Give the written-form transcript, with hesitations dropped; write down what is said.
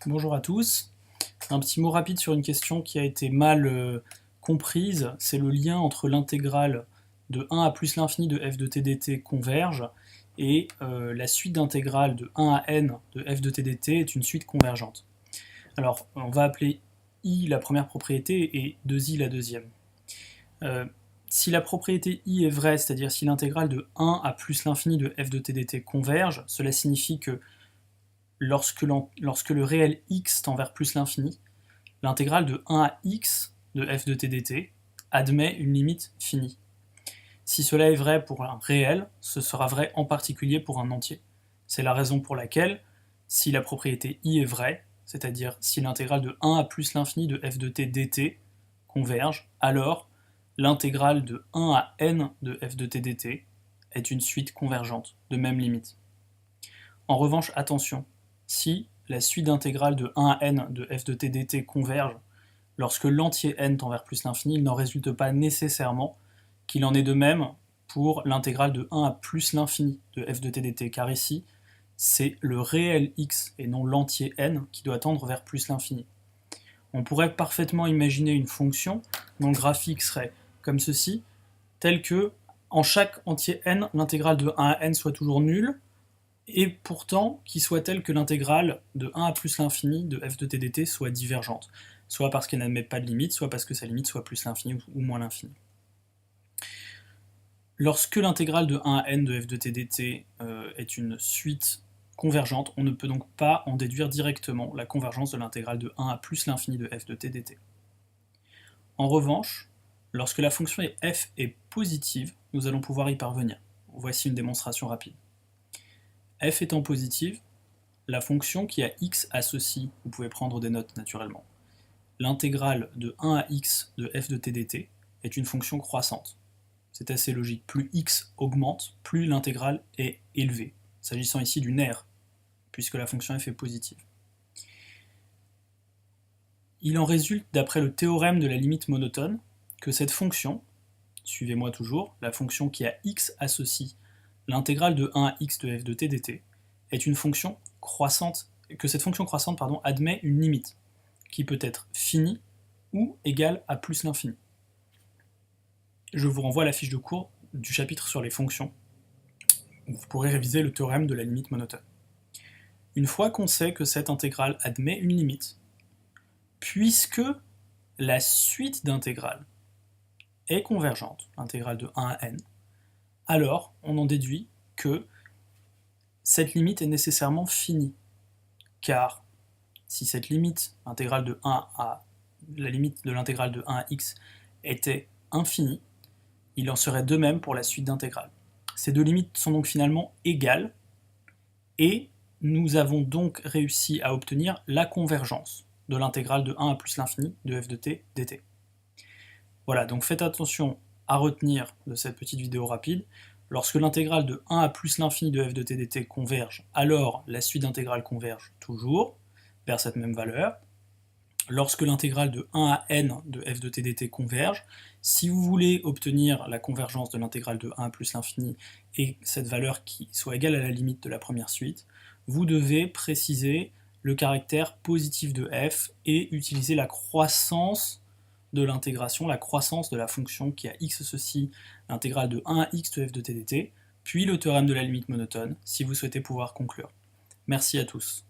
Bonjour à tous. Un petit mot rapide sur une question qui a été mal comprise, c'est le lien entre l'intégrale de 1 à plus l'infini de f de t dt converge et la suite d'intégrale de 1 à n de f de t dt est une suite convergente. Alors on va appeler I la première propriété et 2i la deuxième. Si la propriété I est vraie, c'est-à-dire si l'intégrale de 1 à plus l'infini de f de t dt converge, cela signifie que lorsque le réel x tend vers plus l'infini, l'intégrale de 1 à x de f de t dt admet une limite finie. Si cela est vrai pour un réel, ce sera vrai en particulier pour un entier. C'est la raison pour laquelle, si la propriété I est vraie, c'est-à-dire si l'intégrale de 1 à plus l'infini de f de t dt converge, alors l'intégrale de 1 à n de f de t dt est une suite convergente, de même limite. En revanche, attention, si la suite d'intégrale de 1 à n de f de t dt converge lorsque l'entier n tend vers plus l'infini, il n'en résulte pas nécessairement qu'il en est de même pour l'intégrale de 1 à plus l'infini de f de t dt, car ici, c'est le réel x et non l'entier n qui doit tendre vers plus l'infini. On pourrait parfaitement imaginer une fonction dont le graphique serait comme ceci, tel que en chaque entier n, l'intégrale de 1 à n soit toujours nulle, et pourtant qui soit telle que l'intégrale de 1 à plus l'infini de f de t dt soit divergente, soit parce qu'elle n'admet pas de limite, soit parce que sa limite soit plus l'infini ou moins l'infini. Lorsque l'intégrale de 1 à n de f de t dt est une suite convergente, on ne peut donc pas en déduire directement la convergence de l'intégrale de 1 à plus l'infini de f de t dt. En revanche, lorsque la fonction f est positive, nous allons pouvoir y parvenir. Voici une démonstration rapide. F étant positive, la fonction qui a x associe, vous pouvez prendre des notes naturellement, l'intégrale de 1 à x de f de t dt est une fonction croissante. C'est assez logique, plus x augmente, plus l'intégrale est élevée, s'agissant ici d'une R, puisque la fonction f est positive. Il en résulte, d'après le théorème de la limite monotone, que cette fonction, suivez-moi toujours, la fonction qui a x associe l'intégrale de 1 à x de f de t dt, est une fonction croissante, que cette fonction croissante admet une limite, qui peut être finie ou égale à plus l'infini. Je vous renvoie à la fiche de cours du chapitre sur les fonctions, où vous pourrez réviser le théorème de la limite monotone. Une fois qu'on sait que cette intégrale admet une limite, puisque la suite d'intégrales est convergente, l'intégrale de 1 à n, alors on en déduit que cette limite est nécessairement finie, car si cette limite, l'intégrale de 1 à la limite de l'intégrale de 1 à x était infinie, il en serait de même pour la suite d'intégrales. Ces deux limites sont donc finalement égales, et nous avons donc réussi à obtenir la convergence de l'intégrale de 1 à plus l'infini de f de t dt. Voilà, donc faites attention à retenir de cette petite vidéo rapide, lorsque l'intégrale de 1 à plus l'infini de f de t dt converge, alors la suite d'intégrales converge toujours vers cette même valeur. Lorsque l'intégrale de 1 à n de f de t dt converge, si vous voulez obtenir la convergence de l'intégrale de 1 à plus l'infini et cette valeur qui soit égale à la limite de la première suite, vous devez préciser le caractère positif de f et utiliser la croissance de l'intégration, la croissance de la fonction qui a x associe l'intégrale de 1 à x de f de t dt, puis le théorème de la limite monotone, si vous souhaitez pouvoir conclure. Merci à tous.